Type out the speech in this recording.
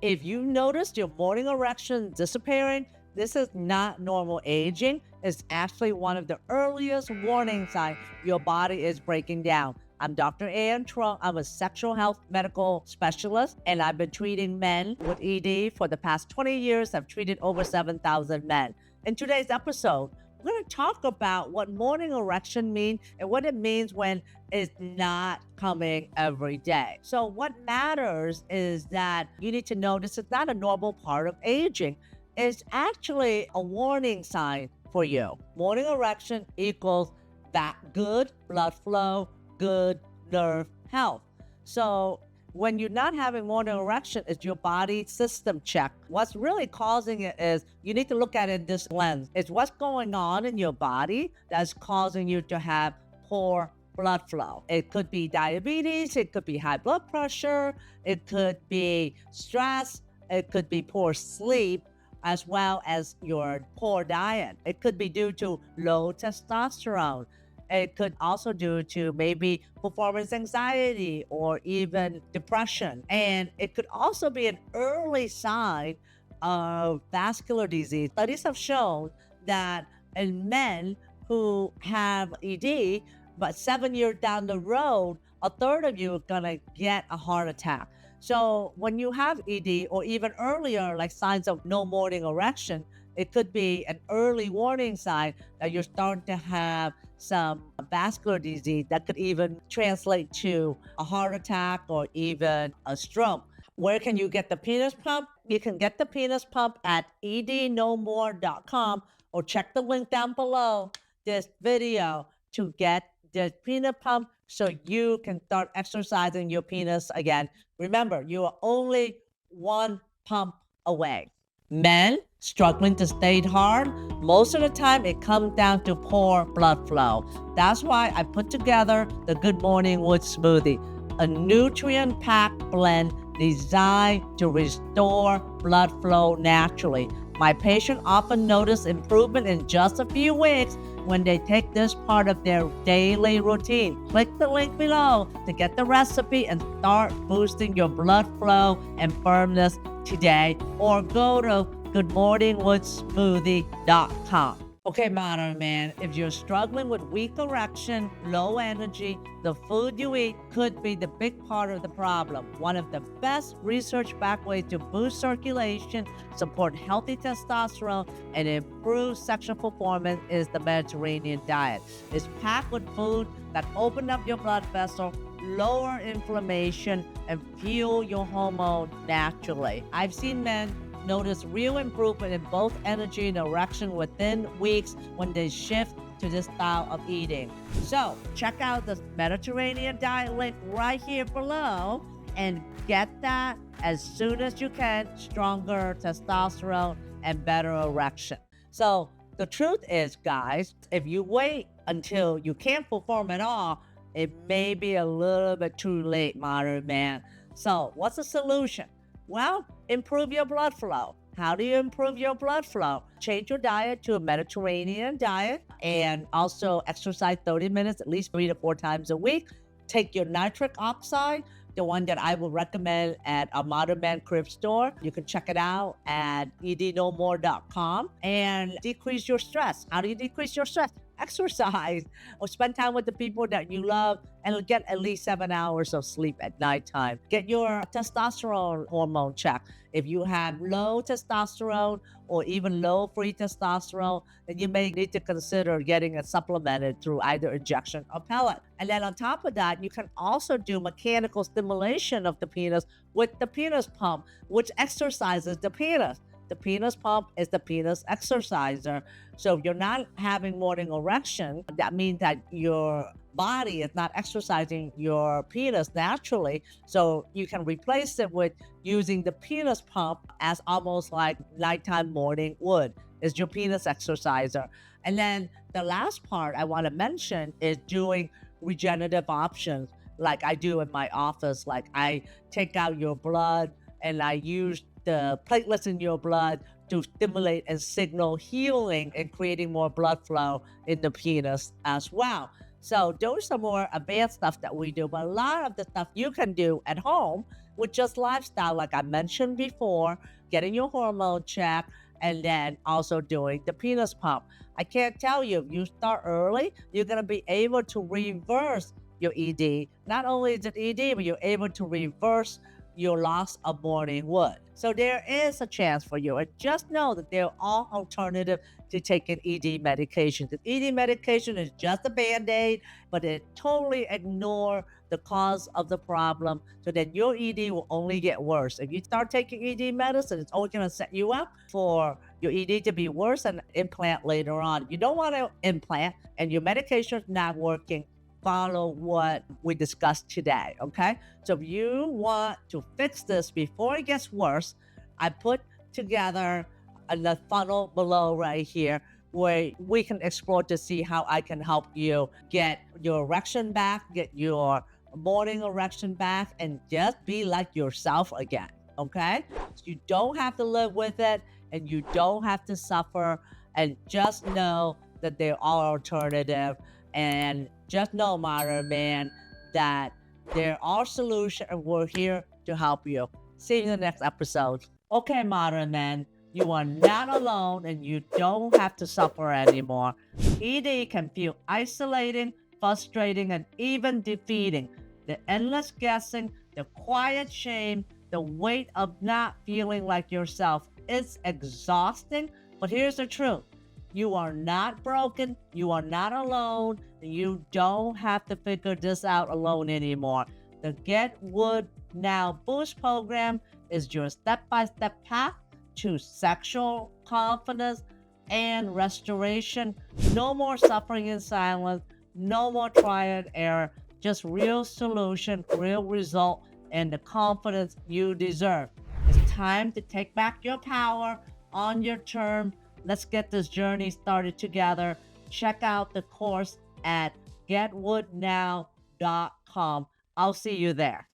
If you notice your morning erection disappearing, this is not normal aging. It's actually one of the earliest warning signs your body is breaking down. I'm Dr. Truong. I'm a sexual health medical specialist, and I've been treating men with ED for the past 20 years. I've treated over 7,000 men. In today's episode, we're going to talk about what morning erection means and what it means when it's not coming every day. So what matters is that you need to know this is not a normal part of aging. It's actually a warning sign for you. Morning erection equals that good blood flow, good nerve health. So when you're not having morning erection, it's your body system check. What's really causing it is you need to look at it this lens. It's what's going on in your body that's causing you to have poor blood flow. It could be diabetes, it could be high blood pressure, it could be stress, it could be poor sleep, as well as your poor diet. It could be due to low testosterone. It could also due to maybe performance anxiety or even depression. And it could also be an early sign of vascular disease. Studies have shown that in men who have ED, but 7 years down the road, a third of you are gonna get a heart attack. So when you have ED or even earlier, like signs of no morning erection, it could be an early warning sign that you're starting to have some vascular disease that could even translate to a heart attack or even a stroke. Where can you get the penis pump? You can get the penis pump at ednomore.com or check the link down below this video to get the penis pump so you can start exercising your penis again. Remember, you are only one pump away. Men struggling to stay hard, most of the time it comes down to poor blood flow. That's why I put together the Good Morning Wood Smoothie, a nutrient-packed blend designed to restore blood flow naturally. My patients often notice improvement in just a few weeks when they take this part of their daily routine. Click the link below to get the recipe and start boosting your blood flow and firmness today, or go to goodmorningwoodsmoothie.com. Okay, modern man, if you're struggling with weak erection, low energy, the food you eat could be the big part of the problem. One of the best research-backed ways to boost circulation, support healthy testosterone, and improve sexual performance is the Mediterranean diet. It's packed with food that open up your blood vessel, lower inflammation, and fuel your hormone naturally. I've seen men notice real improvement in both energy and erection within weeks when they shift to this style of eating. So check out the Mediterranean diet link right here below and get that as soon as you can. Stronger testosterone and better erection. So the truth is, guys, if you wait until you can't perform at all, it may be a little bit too late, modern man. So what's the solution? Well, improve your blood flow. How do you improve your blood flow? Change your diet to a Mediterranean diet and also exercise 30 minutes, at least 3 to 4 times a week. Take your nitric oxide, the one that I will recommend at a Modern Man Crib store. You can check it out at ednomore.com and decrease your stress. How do you decrease your stress? Exercise or spend time with the people that you love and get at least 7 hours of sleep at nighttime. Get your testosterone hormone checked. If you have low testosterone or even low free testosterone, then you may need to consider getting it supplemented through either injection or pellet. And then on top of that, you can also do mechanical stimulation of the penis with the penis pump, which exercises the penis. The penis pump is the penis exerciser. So if you're not having morning erection, that means that your body is not exercising your penis naturally. So you can replace it with using the penis pump as almost like nighttime morning wood. Is your penis exerciser. And then the last part I want to mention is doing regenerative options like I do in my office. Like I take out your blood and I use the platelets in your blood to stimulate and signal healing and creating more blood flow in the penis as well. So those are more advanced stuff that we do, but a lot of the stuff you can do at home with just lifestyle, like I mentioned before, getting your hormone check, and then also doing the penis pump. I can't tell you, if you start early, you're gonna be able to reverse your ED. Not only is it ED, but you're able to reverse your loss of morning wood. So there is a chance for you. And just know that there are alternatives to taking ED medication. The ED medication is just a band-aid, but it totally ignore the cause of the problem. So then your ED will only get worse. If you start taking ED medicine, it's only going to set you up for your ED to be worse and implant later on. You don't want to implant and your medication is not working. Follow what we discussed today, okay? So if you want to fix this before it gets worse, I put together the funnel below right here where we can explore to see how I can help you get your erection back, get your morning erection back, and just be like yourself again, okay? So you don't have to live with it and you don't have to suffer, and just know that there are alternatives. And just know, modern man, that there are solutions and we're here to help you. See you in the next episode. Okay, modern man, you are not alone and you don't have to suffer anymore. ED can feel isolating, frustrating, and even defeating. The endless guessing, the quiet shame, the weight of not feeling like yourself is exhausting. But here's the truth. You are not broken. You are not alone. You don't have to figure this out alone anymore. The Get Wood Now Boost program is your step-by-step path to sexual confidence and restoration. No more suffering in silence. No more trial and error. Just real solution, real result, and the confidence you deserve. It's time to take back your power on your terms. Let's get this journey started together. Check out the course at getwoodnow.com. I'll see you there.